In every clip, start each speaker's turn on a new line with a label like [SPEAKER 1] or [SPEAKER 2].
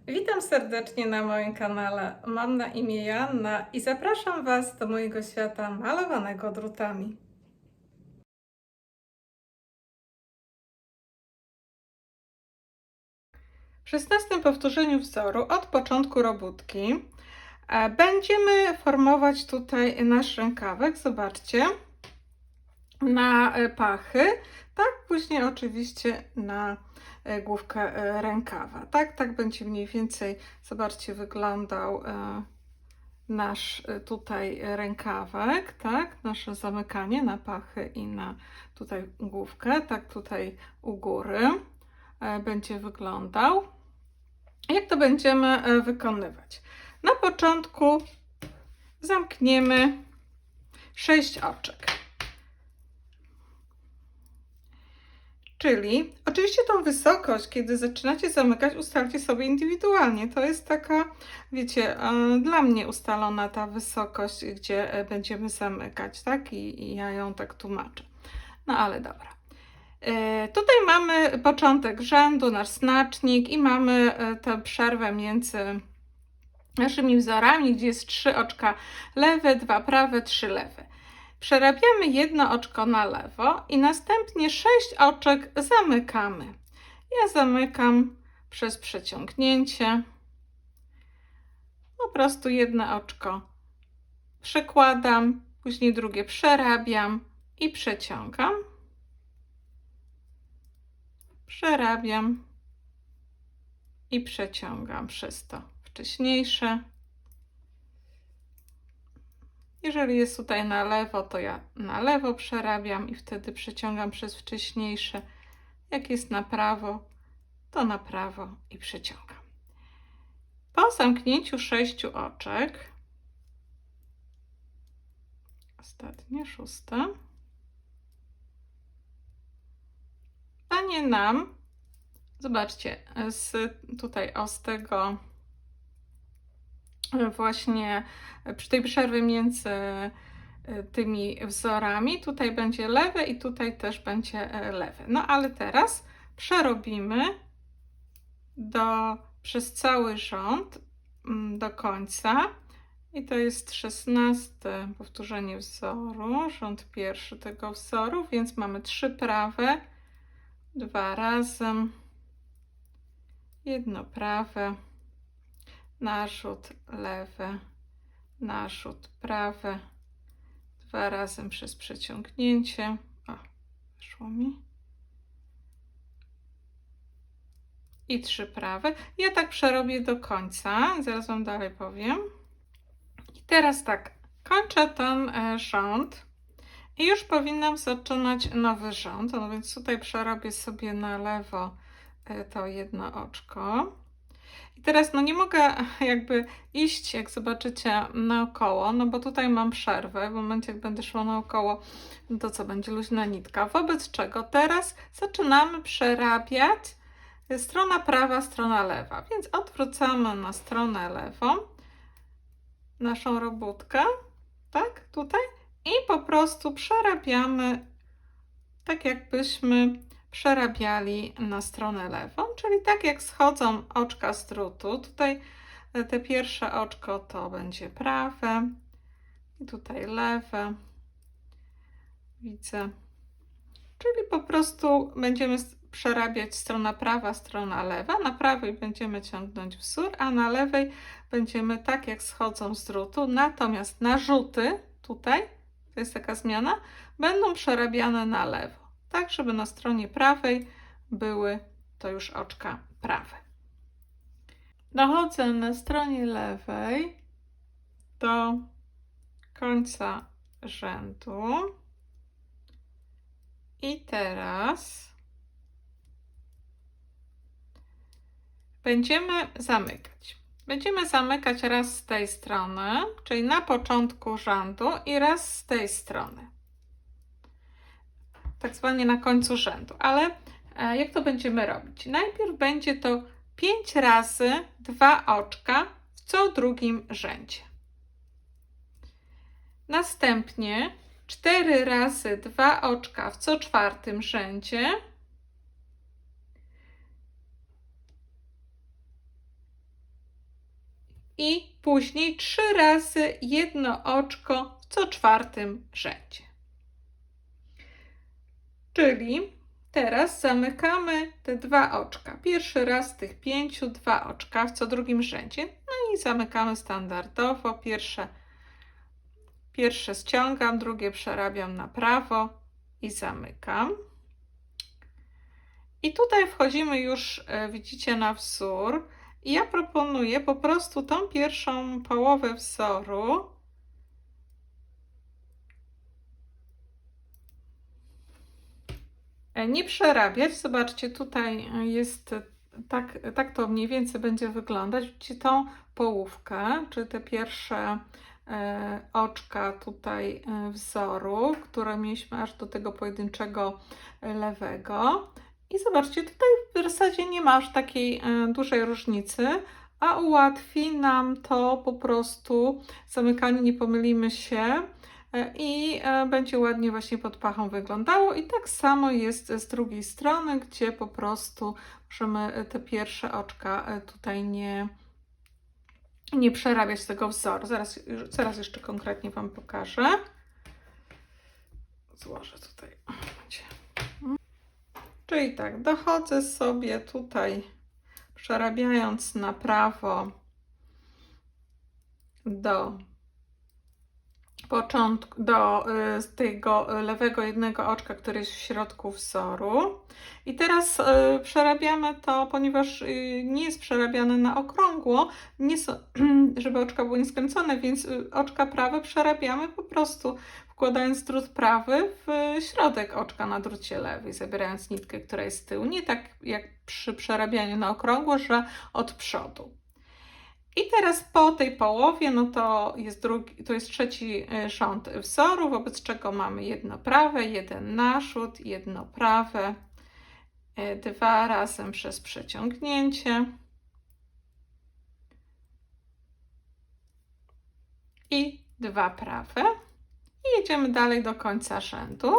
[SPEAKER 1] Witam serdecznie na moim kanale. Mam na imię Joanna i zapraszam Was do mojego świata malowanego drutami. W 16 powtórzeniu wzoru od początku robótki będziemy formować tutaj nasz rękawek. Zobaczcie, na pachy, tak, później oczywiście na główkę rękawa. Tak będzie mniej więcej, zobaczcie, wyglądał nasz tutaj rękawek, tak, nasze zamykanie na pachy i na tutaj główkę, tak tutaj u góry będzie wyglądał. Jak to będziemy wykonywać? Na początku zamkniemy 6 oczek. Czyli oczywiście tą wysokość, kiedy zaczynacie zamykać, ustalcie sobie indywidualnie. To jest taka, wiecie, dla mnie ustalona ta wysokość, gdzie będziemy zamykać, tak? I ja ją tak tłumaczę. No ale dobra. Tutaj mamy początek rzędu, nasz znacznik i mamy tę przerwę między naszymi wzorami, gdzie jest 3 oczka lewe, 2 prawe, 3 lewe. Przerabiamy jedno oczko na lewo i następnie 6 oczek zamykamy. Ja zamykam przez przeciągnięcie. Po prostu jedno oczko przekładam, później drugie przerabiam i przeciągam. Przerabiam i przeciągam przez to wcześniejsze. Jeżeli jest tutaj na lewo, to ja na lewo przerabiam i wtedy przeciągam przez wcześniejsze. Jak jest na prawo, to na prawo i przeciągam. Po zamknięciu 6 oczek, ostatnie, 6, stanie nam, zobaczcie, tutaj z tego właśnie przy tej przerwie między tymi wzorami, tutaj będzie lewe i tutaj też będzie lewe. No ale teraz przerobimy przez cały rząd do końca i to jest 16 powtórzenie wzoru, rząd pierwszy tego wzoru, więc mamy 3 prawe, 2 razem, jedno prawe, narzut lewy, narzut prawy, 2 razem przez przeciągnięcie. O, wyszło mi. I 3 prawe. Ja tak przerobię do końca, zaraz Wam dalej powiem. I teraz tak, kończę ten rząd i już powinnam zaczynać nowy rząd. No więc tutaj przerobię sobie na lewo to jedno oczko. I teraz no nie mogę jakby iść, jak zobaczycie, naokoło, no bo tutaj mam przerwę. W momencie, jak będę szła naokoło, no to co, będzie luźna nitka. Wobec czego teraz zaczynamy przerabiać strona prawa, strona lewa. Więc odwracamy na stronę lewą naszą robótkę, tak, tutaj, i po prostu przerabiamy tak, jakbyśmy przerabiali na stronę lewą, czyli tak jak schodzą oczka z drutu. Tutaj te pierwsze oczko to będzie prawe i tutaj lewe, widzę, czyli po prostu będziemy przerabiać strona prawa, strona lewa. Na prawej będziemy ciągnąć wzór, a na lewej będziemy tak jak schodzą z drutu, natomiast narzuty tutaj, to jest taka zmiana, będą przerabiane na lewo, tak żeby na stronie prawej były to już oczka prawe. Dochodzę na stronie lewej do końca rzędu i teraz będziemy zamykać. Będziemy zamykać raz z tej strony, czyli na początku rzędu, i raz z tej strony, tak zwanie na końcu rzędu. Ale jak to będziemy robić? Najpierw będzie to 5 razy 2 oczka w co drugim rzędzie. Następnie 4 razy 2 oczka w co czwartym rzędzie. i później 3 razy jedno oczko w co 4. rzędzie. Czyli teraz zamykamy te 2 oczka. Pierwszy raz z tych 5, 2 oczka w co 2. rzędzie. No i zamykamy standardowo. Pierwsze ściągam, drugie przerabiam na prawo i zamykam. I tutaj wchodzimy już, widzicie, na wzór. I ja proponuję po prostu tą pierwszą połowę wzoru nie przerabiać. Zobaczcie, tutaj jest tak to mniej więcej będzie wyglądać. Widzicie tą połówkę, czy te pierwsze oczka tutaj wzoru, które mieliśmy aż do tego pojedynczego lewego. I zobaczcie, tutaj w zasadzie nie ma aż takiej dużej różnicy, a ułatwi nam to po prostu zamykanie, nie pomylimy się i będzie ładnie właśnie pod pachą wyglądało. I tak samo jest z drugiej strony, gdzie po prostu możemy te pierwsze oczka tutaj nie przerabiać tego wzoru. Zaraz jeszcze konkretnie Wam pokażę. Złożę tutaj. Czyli tak, dochodzę sobie tutaj, przerabiając na prawo do tego lewego jednego oczka, który jest w środku wzoru. I teraz przerabiamy to, ponieważ nie jest przerabiane na okrągło, żeby oczka były nieskręcone, więc oczka prawe przerabiamy po prostu wkładając drut prawy w środek oczka na drucie lewy, zabierając nitkę, która jest z tyłu. Nie tak jak przy przerabianiu na okrągło, że od przodu. I teraz po tej połowie, no to jest trzeci rząd wzoru, wobec czego mamy jedno prawe, jeden narzut, jedno prawe, 2 razem przez przeciągnięcie i 2 prawe. I jedziemy dalej do końca rzędu.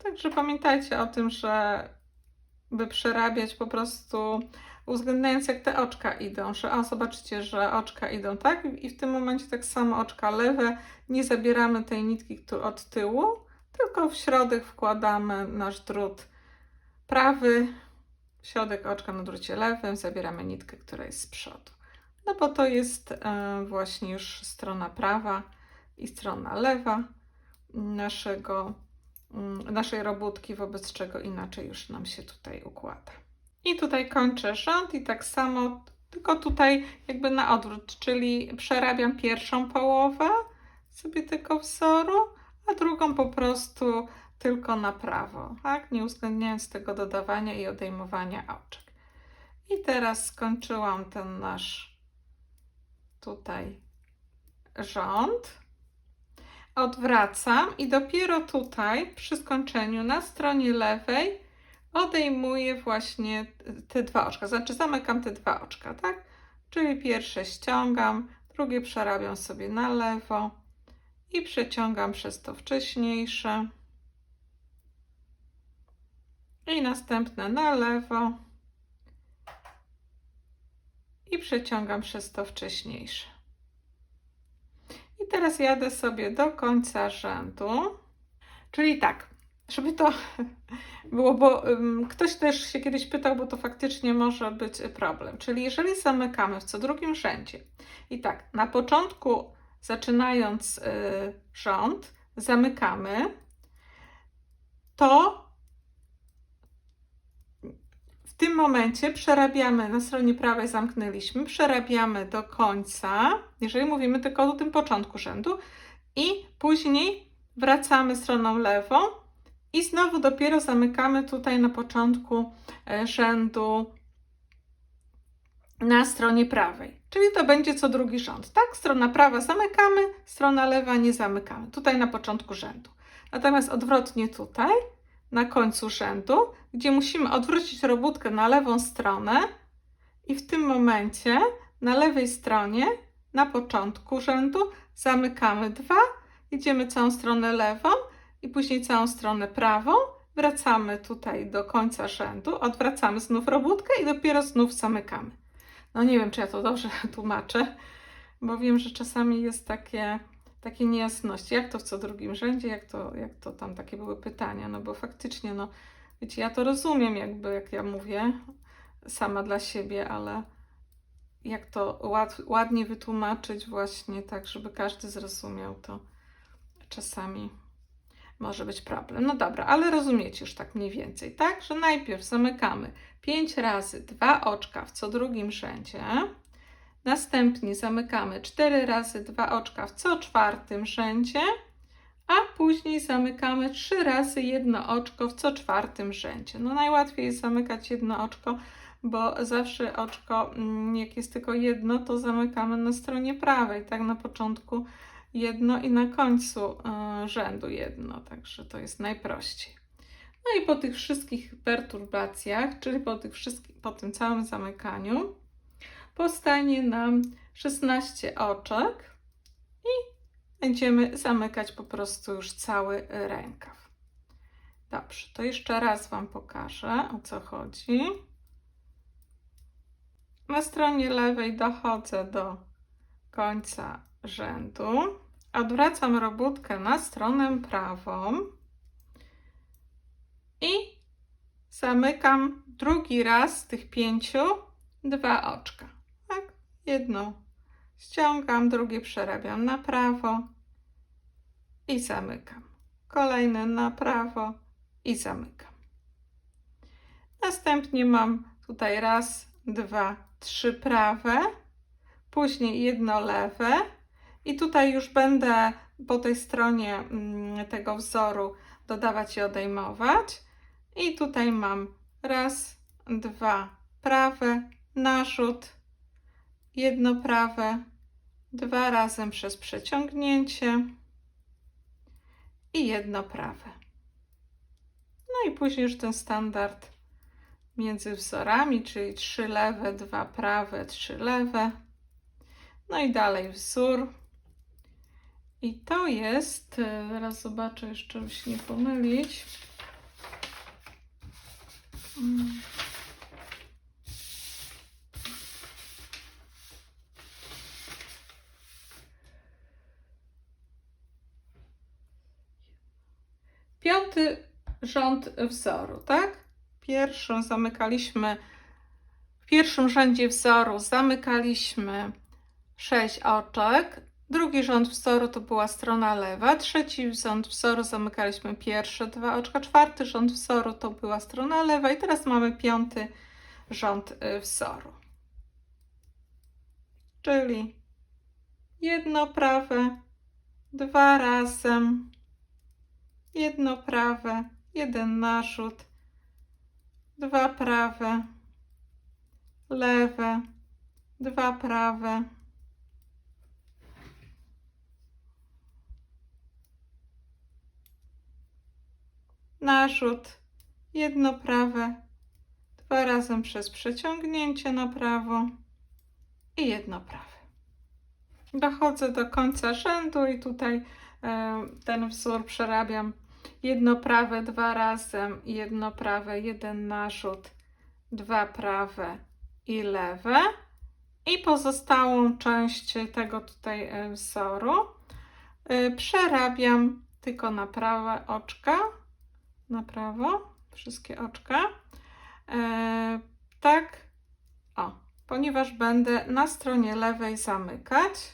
[SPEAKER 1] Także pamiętajcie o tym, że by przerabiać po prostu uwzględniając, jak te oczka idą, że zobaczcie, że oczka idą tak i w tym momencie tak samo oczka lewe, nie zabieramy tej nitki od tyłu, tylko w środek wkładamy nasz drut prawy, w środek oczka na drucie lewym, zabieramy nitkę, która jest z przodu. No bo to jest właśnie już strona prawa i strona lewa naszej robótki, wobec czego inaczej już nam się tutaj układa. I tutaj kończę rząd i tak samo, tylko tutaj jakby na odwrót, czyli przerabiam pierwszą połowę sobie tego wzoru, a drugą po prostu tylko na prawo, tak? Nie uwzględniając tego dodawania i odejmowania oczek. I teraz skończyłam ten nasz tutaj rząd. Odwracam i dopiero tutaj przy skończeniu na stronie lewej odejmuję właśnie te 2 oczka, znaczy zamykam te 2 oczka, tak? Czyli pierwsze ściągam, drugie przerabiam sobie na lewo i przeciągam przez to wcześniejsze i następne na lewo i przeciągam przez to wcześniejsze. I teraz jadę sobie do końca rzędu, czyli tak, żeby to było, bo ktoś też się kiedyś pytał, bo to faktycznie może być problem. Czyli jeżeli zamykamy w co 2. rzędzie i tak, na początku zaczynając rząd, zamykamy, to w tym momencie przerabiamy na stronie prawej, zamknęliśmy, przerabiamy do końca, jeżeli mówimy tylko o tym początku rzędu, i później wracamy stroną lewą i znowu dopiero zamykamy tutaj na początku rzędu na stronie prawej. Czyli to będzie co 2. rząd, tak? Strona prawa zamykamy, strona lewa nie zamykamy. Tutaj na początku rzędu. Natomiast odwrotnie tutaj, na końcu rzędu, gdzie musimy odwrócić robótkę na lewą stronę i w tym momencie na lewej stronie, na początku rzędu zamykamy 2, idziemy całą stronę lewą i później całą stronę prawą wracamy tutaj do końca rzędu, odwracamy znów robótkę i dopiero znów zamykamy. No nie wiem, czy ja to dobrze tłumaczę, bo wiem, że czasami jest takie niejasności, jak to w co drugim rzędzie, jak to tam takie były pytania, no bo faktycznie, no wiecie, ja to rozumiem jakby, jak ja mówię sama dla siebie, ale jak to ładnie wytłumaczyć właśnie tak, żeby każdy zrozumiał, to czasami może być problem. No dobra, ale rozumiecie już tak mniej więcej, tak? Że najpierw zamykamy 5 razy 2 oczka w co drugim rzędzie, następnie zamykamy 4 razy 2 oczka w co czwartym rzędzie, a później zamykamy 3 razy 1 oczko w co czwartym rzędzie. No najłatwiej jest zamykać jedno oczko, bo zawsze oczko, jak jest tylko jedno, to zamykamy na stronie prawej, tak na początku jedno i na końcu rzędu jedno, także to jest najprościej. No i po tych wszystkich perturbacjach, czyli po tym całym zamykaniu, powstanie nam 16 oczek i będziemy zamykać po prostu już cały rękaw. Dobrze, to jeszcze raz Wam pokażę, o co chodzi. Na stronie lewej dochodzę do końca rzędu, odwracam robótkę na stronę prawą i zamykam drugi raz z tych 5 2 oczka. Tak? Jedno ściągam, drugie przerabiam na prawo i zamykam. Kolejne na prawo i zamykam. Następnie mam tutaj raz, 2, 3 prawe, później jedno lewe i tutaj już będę po tej stronie tego wzoru dodawać i odejmować. I tutaj mam raz, 2 prawe, narzut, jedno prawe, 2 razem przez przeciągnięcie i jedno prawe. No i później już ten standard między wzorami, czyli 3 lewe, 2 prawe, 3 lewe. No i dalej wzór. I to jest, teraz zobaczę jeszcze, żeby się nie pomylić. Piąty rząd wzoru, tak? W pierwszym rzędzie wzoru zamykaliśmy 6 oczek. Drugi rząd wzoru to była strona lewa. Trzeci rząd wzoru zamykaliśmy pierwsze 2 oczka. Czwarty rząd wzoru to była strona lewa. I teraz mamy piąty rząd wzoru. Czyli jedno prawe, 2 razem, jedno prawe, jeden narzut, 2 prawe, lewe, 2 prawe, narzut, jedno prawe, 2 razem przez przeciągnięcie na prawo i jedno prawe. Dochodzę do końca rzędu i tutaj ten wzór przerabiam jedno prawe, 2 razem, jedno prawe, jeden narzut, 2 prawe i lewe. I pozostałą część tego tutaj wzoru przerabiam tylko na prawe oczka, na prawo, wszystkie oczka, tak, ponieważ będę na stronie lewej zamykać.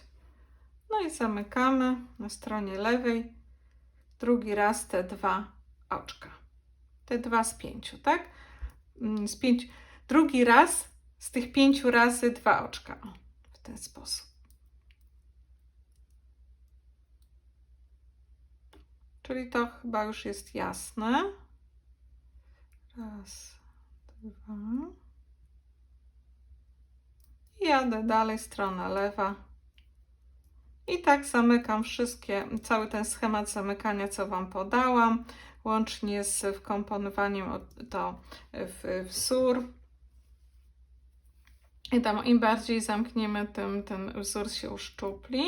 [SPEAKER 1] No i zamykamy na stronie lewej drugi raz te 2 oczka, te 2 z 5, tak? Drugi raz z tych 5 razy 2 oczka, w ten sposób. Czyli to chyba już jest jasne. Raz, 2. I jadę dalej, strona lewa. I tak zamykam cały ten schemat zamykania, co Wam podałam, łącznie z wkomponowaniem w wzór. I tam im bardziej zamkniemy, tym ten wzór się uszczupli.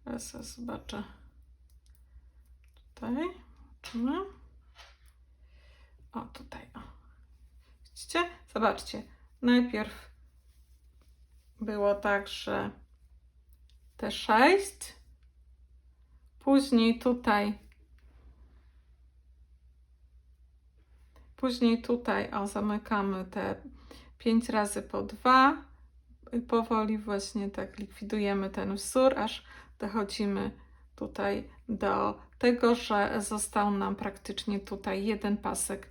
[SPEAKER 1] Teraz zobaczę tutaj. O, tutaj, o. Widzicie? Zobaczcie. Najpierw było tak, że te 6, później tutaj, o, zamykamy te 5 razy po 2 i powoli właśnie tak likwidujemy ten wzór, aż dochodzimy tutaj do tego, że został nam praktycznie tutaj jeden pasek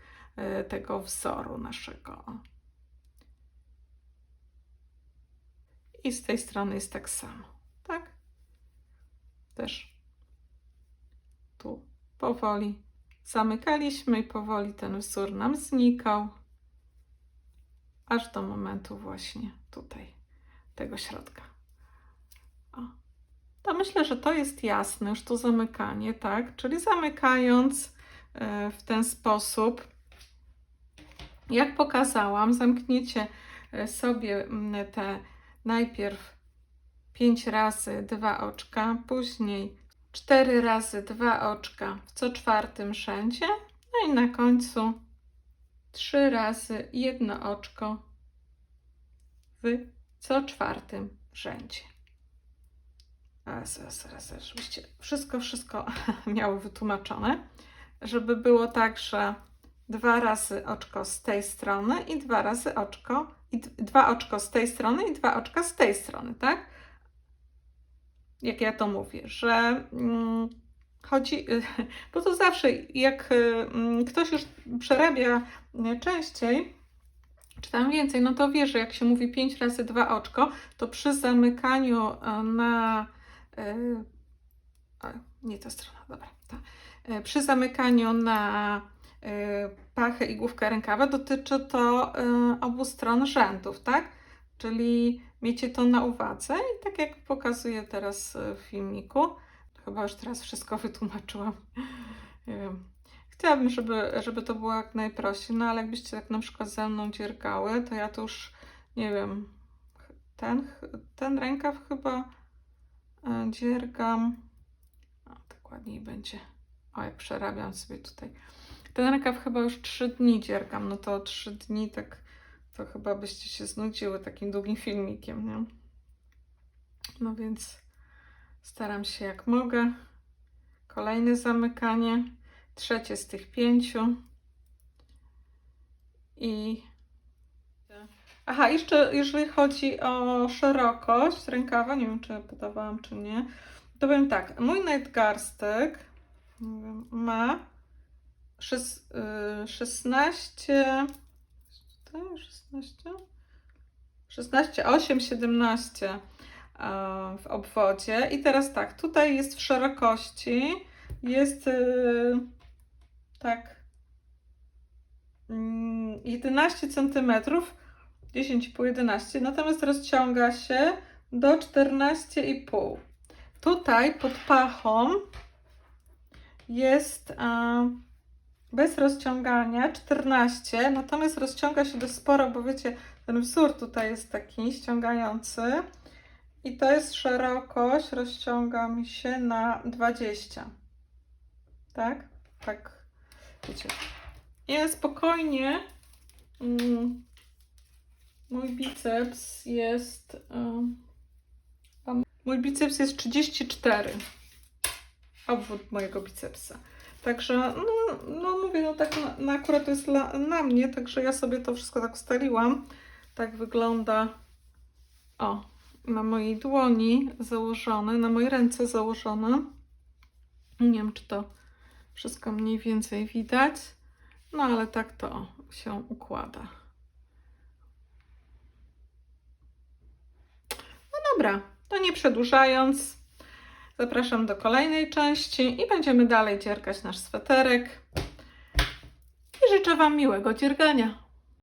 [SPEAKER 1] tego wzoru naszego. I z tej strony jest tak samo, tak? Też tu powoli zamykaliśmy i powoli ten wzór nam znikał, aż do momentu właśnie tutaj, tego środka. O. To myślę, że to jest jasne, już to zamykanie, tak? Czyli zamykając w ten sposób, jak pokazałam, zamkniecie sobie te najpierw 5 razy 2 oczka, później 4 razy 2 oczka w co czwartym rzędzie, no i na końcu 3 razy 1 oczko w co czwartym rzędzie. Zaraz, żebyście wszystko miało wytłumaczone, żeby było tak, że 2 razy oczko z tej strony i 2 razy oczko, i 2 oczko z tej strony i 2 oczka z tej strony, tak? Jak ja to mówię, że chodzi, bo to zawsze jak ktoś już przerabia częściej, czy tam więcej, no to wie, że jak się mówi 5 razy 2 oczko, to przy zamykaniu na nie ta strona, dobra, ta. Przy zamykaniu na pachę i główkę rękawa dotyczy to obu stron rzędów, tak? Czyli miejcie to na uwadze i tak jak pokazuję teraz w filmiku, chyba już teraz wszystko wytłumaczyłam. Chciałabym, żeby to było jak najprościej, no ale jakbyście tak na przykład ze mną dziergały, to ja to już, nie wiem, ten rękaw chyba dziergam, o, tak ładniej będzie, o, jak przerabiam sobie tutaj. Ten rękaw chyba już 3 dni dziergam, no to 3 dni tak, to chyba byście się znudziły takim długim filmikiem, nie? No więc staram się jak mogę. Kolejne zamykanie, trzecie z tych 5. I aha, jeszcze jeżeli chodzi o szerokość rękawa, nie wiem, czy ja podawałam, czy nie, to powiem tak, mój nadgarstek ma 16, 8, 17 w obwodzie. I teraz tak, tutaj jest w szerokości, jest tak 11 cm, 10 po 11, natomiast rozciąga się do 14,5. Tutaj pod pachą jest bez rozciągania 14, natomiast rozciąga się dość sporo, bo wiecie, ten wzór tutaj jest taki ściągający i to jest szerokość, rozciąga mi się na 20. Tak? Tak, wiecie. I spokojnie mój biceps jest 34. Obwód mojego bicepsa. Także, no mówię, no tak akurat to jest na mnie, także ja sobie to wszystko tak ustaliłam. Tak wygląda, o, na mojej dłoni założone, na mojej ręce założone. Nie wiem, czy to wszystko mniej więcej widać, no ale tak to się układa. No dobra, to nie przedłużając, zapraszam do kolejnej części i będziemy dalej dziergać nasz sweterek. I życzę Wam miłego dziergania.